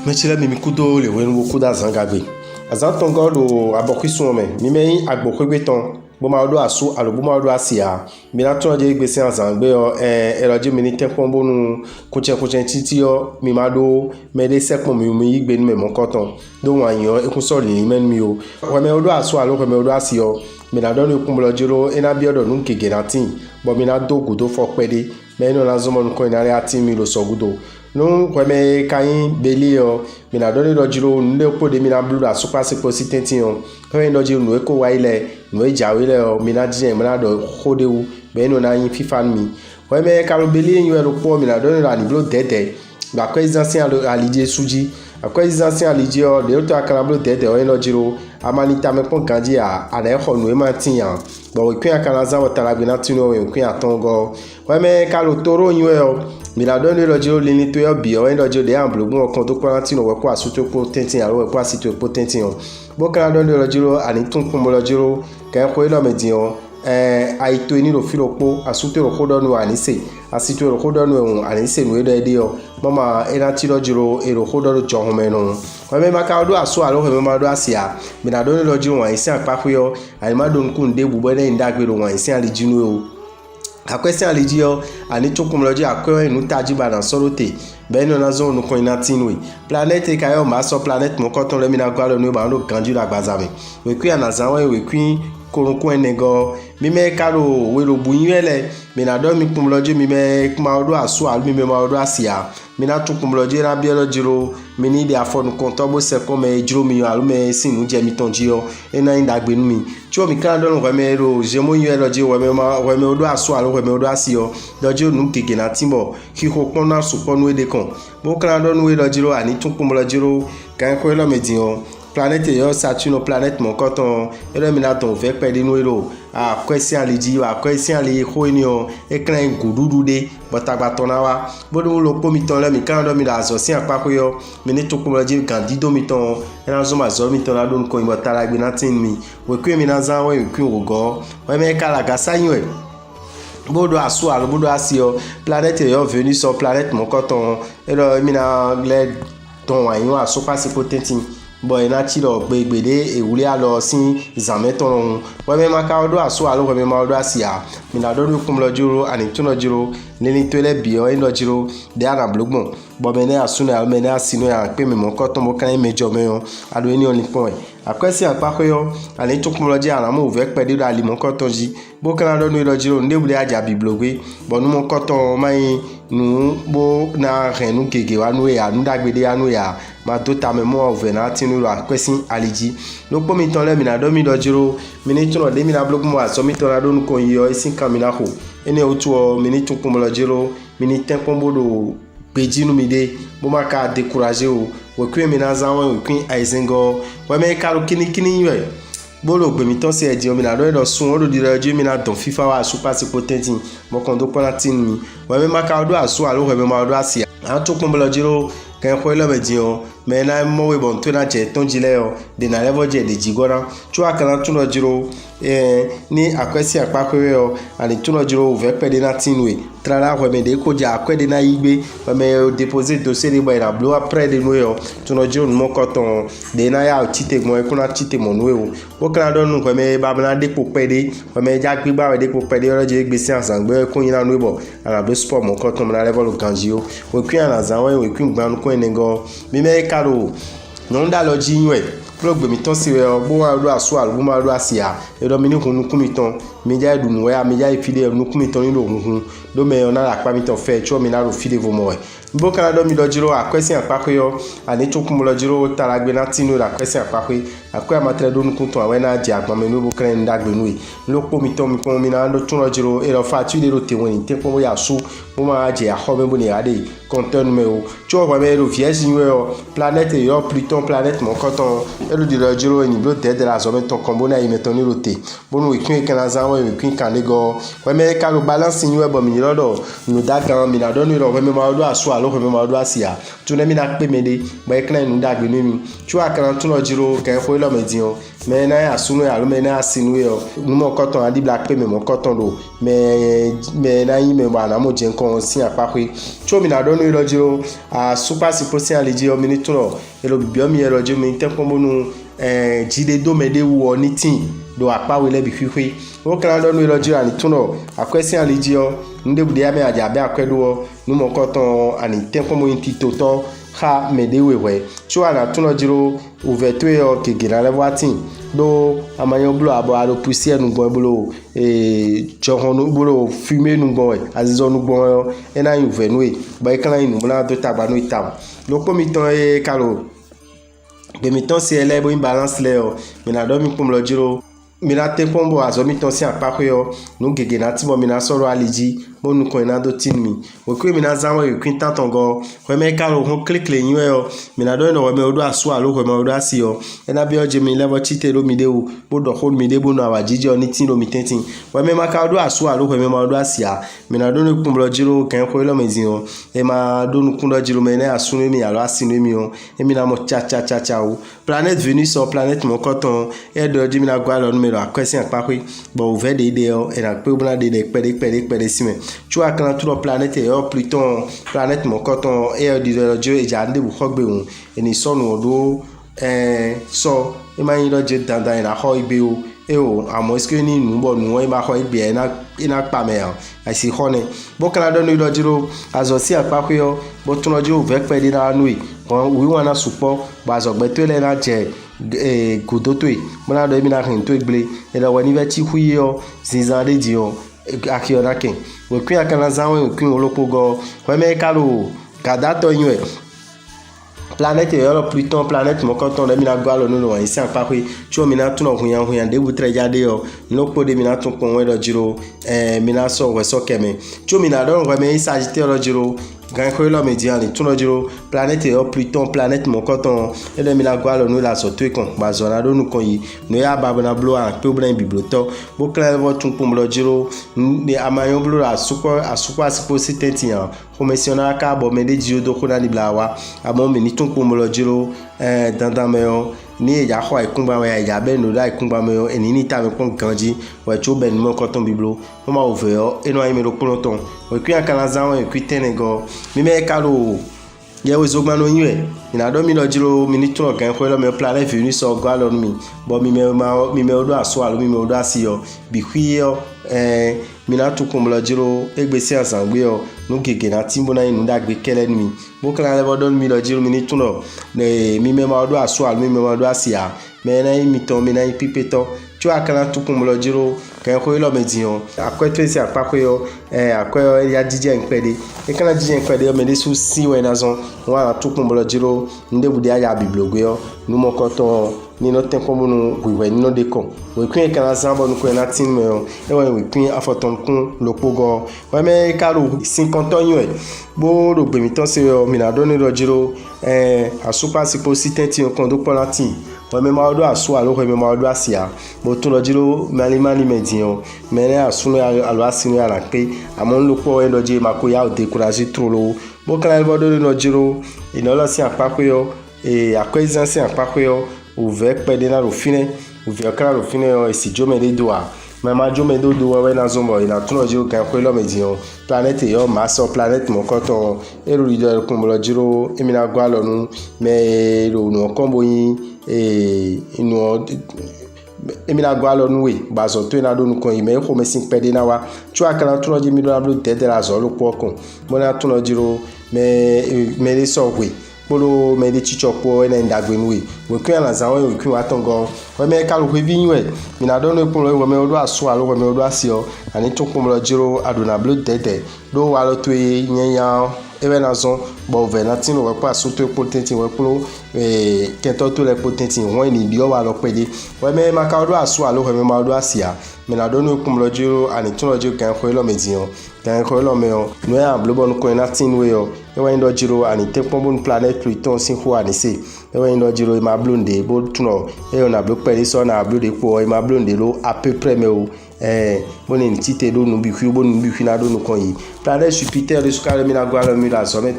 metsile mi kudo le wenu kuda zangagbe azantongo do abokwisun me mi me agbokwebeton bo ma do aso alo bo ma do asia mi na tun je gbese azangbe o eroje mi ni tempon bonu kuchen titi o mi ma do me de sekpon mi igbe ni me mokoton do wan yan ekun sori ni men mi o we me do aso alo we me do asio mi na do ni kun bolo jiro ena bi odo nun kege na tin bo mi na do gudo fo pede me no na zomo nko ina re ati mi lo so gudo no kweme kayin beli o mi na do ni do jiro nle opode mi na blue da super sepo sitentin o kweme do jiro no eko wa ile no ejawe ile o mi na jin mi na do khodewu be no na yin fifa mi kweme karo beli yin ero po mi na do ni ra ni blo dede gba ko ancien alije suji akwa ancien alije o de to akara blo dede o yin do jiro amanita me pon ganji a na e khonu e ma tiyan bo we kun akara za wa tara gbe na tinu we kun atongo kweme karo toro yin o mi la don lo jiro lini to yo bi o en do jiro de amblogun okan to quarantine we ko asuto po tentin aro we ko asito po tentin o bo kan don lo jiro ani tun kun mo lo jiro kan ko ilo medin o aito ni lo filo po asuto ro kodonu anise asito ro kodonu ehun anise nu edo ede o mama era ti lo jiro ero kodonu johun menu o me maka do aso aro me ma do asia mi la don lo jiro wan isi apapo yo ani ma don kun de bubo ne ndagbero wan isi alijinu o akwesi alijio ani tokumloji akwe inu tajiba na sorote beno na zone ko ina tinwe planete kayo ma so planet mo ko ton le mi na gwa lo ni ba no ganju la gbazame we kwi ana zanwe we kwi korunku enego mi me karo we ro bunyele mi na do mi kumloji mi me kuma odo aso alu mi me ma odo asia mi na tokumloji ra bi jiro mi ni de afonu konto bo se ko me jiro mi alu me sinu je mi tonji o ena indagbe nu mi tí o mi kan don ko me ro je mo yin eloji we me odo aso alo we me odo asio dojo nu keke na timbo ki ko pon na so pon we de kan mo kan don we lojiro ani tun kun mo lojiro kan ko lo medin o planète yo Saturne planète mon coton elo mi na ton ve pe de nu ero a kwesi aliji wa kwesi ali ko ni o e kan gududu de botagba ton na wa bodu lo po mi ton le mi kan do mi la zo si apako yo mi ni tun kun mo lojiro kan dido mi ton e na zo ma zo mi ton la don ko ibotara gbe na tin mi we kwi mi na zan we kwi ogo we me kala ga sayin we bodo aso alo bodo asio planète yo venu sur planète mon coton elo mi na le ton wa yin aso pasi potentin bo ina ti lo gbede ewule a lo sin zameton we me maka odo aso alo we me ma odo asia mi na do kum lo jiro ani tun lo jiro leni to le bi o en lo jiro de ana blogbon bo me ne asunu al me ne asinu ya pe me mon coton mo kan mejo me o ado eni oni point akwesi apako yo ani tun kum lo ji ara mo ve pe de ali mon coton ji bo kan do no lo jiro ndebule aja bi blogwe bo nu mon coton mai nu bo na renu gege wa nu ya nu dagbede anu ya ma do ta me mo ve na tinu lo akwesi aliji lo po mi ton le mi na do mi lo jiro mi ni tun lo de mi na blog mo aso mi ton la do nu kon yo isin kan mi na ho ene otu o mi ni tun kum lo jiro mi ni tempon bodo pejinu mi de bo ma ka décourager o we kwi mi na zanwo we kwi aizengo we me ka lo kini yo bolo gbe mi ton se eji o mi na do sun o do di reju mi na don fifa wa super potentin mo kon do palatin mi we me ma ka do aso alo we me ma do asia a to kun bolo jiro kan ko lo meji o me na mo we bon to na je ton jile o de na level je de jigora tu akana tun lo jiro ni akwesi apakwe o ani tun lo jiro ve pe de na tinwe trala we me de ko ja akwede na igbe we me déposer dossier de boy na blow après de noyo tun lo jiro mo koton de na ya tite mo e kuna tite mo nwe o kan do nu we me ba na de po pe de we me ja gbe ba we de po pe de roje gbe si asangbe ko yin na nu bo ala be sport mo koton na level ganji o we kwi ana zanwe we kwi gban ko enego mi me karo non da lo ji yun blog mi ton si we bo wa do aso albu ma do asia e do mi ni hunu kumi ton mi ja edun we mi ja ifide nu kumi ton ni lo hun do me ona la pa mi ton fe cho mi na ro fide vo mo bo kan do mi lo jiro akwesi apako yo ani to kum lo jiro taragbe na tinu la akwesi apako akwa amatre do nu kun ton we na je agbon me no bo kan ndagbe nu lo po mi ton mi kon mi na do tun lo jiro e lo fa tu de ro te won te po ya so mo ma je a ho me bo ni ade content me o cho wa me ro vierge ni we o planète yo Pluton planète mon coton e lo di lo jiro ni blo de la zone ton combo na imeton ni rote bo nu ikun kan na zan we ikun kan nego we me ka lo balance ni we bo mi lodo nu da kan mi na do ni lo we me ma do aso alo we me ma do asia tu ne mi na pe me de bo e kan nu da gbe mi tu akran tun lo jiro kan fo lo lo me di o me na asunu ya lo me na asinu yo numo koton adi black pe me mo koton do me na yi me ba na mo je nkan si apakwe cho mi na do no lo jiro a super siposi aliji o mi ni tuno elo bibi o mi elo je mi te pomo nu jide do me de wo ni tin do apawe le bi hwehwe o kan do no lo jiro ani tuno akwesi aliji o nde budi ya me aja be akwedo numo koton ani te pomo inti toto ha mede wewe cho ana tuno jiro ouverture o kegera le watin do amayo blo abo ado poussière nu gbon blo johon nu blo fumer nu gbon azizo nu gbon ena yuve nu e ba ikala inu na do tagba nu itam lo po mi ton kalo be mi ton si ele bo imbalance le o mi na do mi pom lo jiro mi na te pombo azo mi ton si apako yo nu gege na ti mo mi na soro aliji mo nu ko ina do tin mi o ko mi na zanwo e kwin tantongo ko me kalo ho click le yin yo mi na do no me odo aso alo ko me odo asi yo ena bi oje mi level chite lo mi de o bo do hold mi de bo no awajiji oni tin lo mi tentin wo me ma ka odo aso alo ko me ma odo asi a mi na do no pom lo jiro kan ko lo me zin o e ma do nu kun lo jiro me na asu mi alo asi mi o e mi na mo cha o planète Venus or planète mon coton e do ji mi na gwa lo mi lo akwesi apakwe bo ve de o e na pe bo na de pede si me tu as quand tout planète et Pluton planète mon coton et du Dieu et jande bu khogbe un et ni so no do so e ma yin lo je dandan na ho ibe o e o amo est-ce que ni nu bo nu e ma ho ibe na pa me a si hone bo kana do no lo jiro azo si apakwe yo bo tun lo jiro ve pede na nu e won wi wana supo ba zo gbe to le na je godoto e mo na do mi na hin to igble e lo woni ve ti huye yo zinzande di yo akiona ken we kwin akana zanwe we kwin olopo go we me kalo kadato yin e planète yo Pluton planète mo koton de mi na gwa lo no lo yin san pa pe chu mi na tun huyan de butre jade yo no po de mi na tun pon we lo jiro mi na so we so keme chu mi na do we me Sagittaire lo jiro gan ko lo mediani tun lo jiro planète yo Pluton planète mo koton e de mi na gwa lo no la so to kon ba zona do nu kon yi no ya ba na blo an pe blan biblioto bo kla vo tun pon lo jiro ni amayon blo asupa siposi tentian commissiona ka bo me de jio do ko na ni blawa amo mi ni tun pon lo jiro dandan me yo ni eja ho ikunba we eja be no da ikunba me yo eni ni ta me pon ganji we cho ben mo koton biblo mo ma over yo eno ayi me lo poloton we kwi akala zan we kwi tenego mi me kalo ye we zogma no yin e ina do mi lo jiro mi ni tun kan ko lo me planète Venus so gwa lo mi bo mi me odo aso alo mi me odo asi yo bi kwi yo mi na tun ko mo lo jiro egbesi asangbe yo no gege na timbo na inu dagbe kele ni bo kala le bodon mi lo jiro mi ni tun no mi me ma odo aso alo mi me ma odo asi a me na mi ton mi na pipeto tu akala tun ko mo lo jiro kan ko lo me dion akweto si apako yo akweyo ya jije npede e kana jije npede yo me de su si we na zon wa tun ko mo lo jiro nde budi aya bibliogo yo nu mo koton ni no ten komo no we ni no de kon we kwin kana zambo no ko na tin me e we kwin afoton kun lopogo we me kalo 50 ton yo bo ro gbe mi ton se yo mi na do ni lo jiro asupa siposi tenti kon do polatin we me ma odo aso alo we me ma odo asia bo tun lo jiro mani medion me na asu no alo asinu ya la pe amon lopo e lo je makoya o décourager trop lo bo kala bo do ni lo jiro ina lo si apako yo akwezan si apako yo o ve pede na ro fine o ve kala ro fine o si jome de doa mama jome do we na zombo ina tun lo jiro kan ko lo medion planète yo Mars planète mon koton e ro lido ko mo lo jiro emi na gwa lo nu me ro no kombo yin inu emi na gwa lo nu we ba zo to na do nu kon ime ko me sin pede na wa tu akala tun lo ji mi do na blo tede la zo lo po kon mo na tun lo jiro me le so we polo me de chichopo ene ndagbe nwe we kun ala zawo we kun atongo we me kalu ko bi nwe mi na do no polo we me odo aso alo we me odo asio ani tun ko mo jiro adona blue tete do wa lo to yenya ewe na zon bo ve na tin we pa so to potenti we polo kento to le potenti won ni bi o wa lo pede we me ma ka odo aso alo we me ma odo asia mi na do no ko mo jiro ani tun lo jiro kan ko lo medion kan ko lo me o no ya blue bon ko na tin we yo ewe ndo jiro ani te pombon planète Pluton sin ho ani se ewe ndo jiro ma blonde bo tuno e na blue pele so na blue de po e ma blonde lo à peu près me o boni ntite do nu bi hu bo nu bi hu na do nu kon yi planète Jupiter de sukale mi na gwa lo mi la so me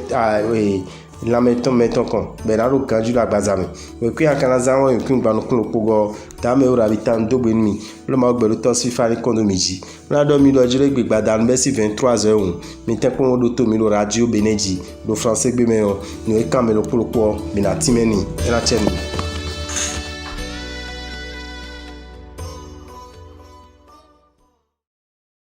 lameton meton kon be na ro ganju la gbazame we ku akana zawo en kun gbanu kun lopogo ta me ora bitan dogbe mi lo ma gbe lo to si fani kondo meji na do mi lo jire gbe gbada be si 23h mi te ko do to mi lo radio beneji do français gbe me o ni e kan me lo polopo mi na timeni e na chemi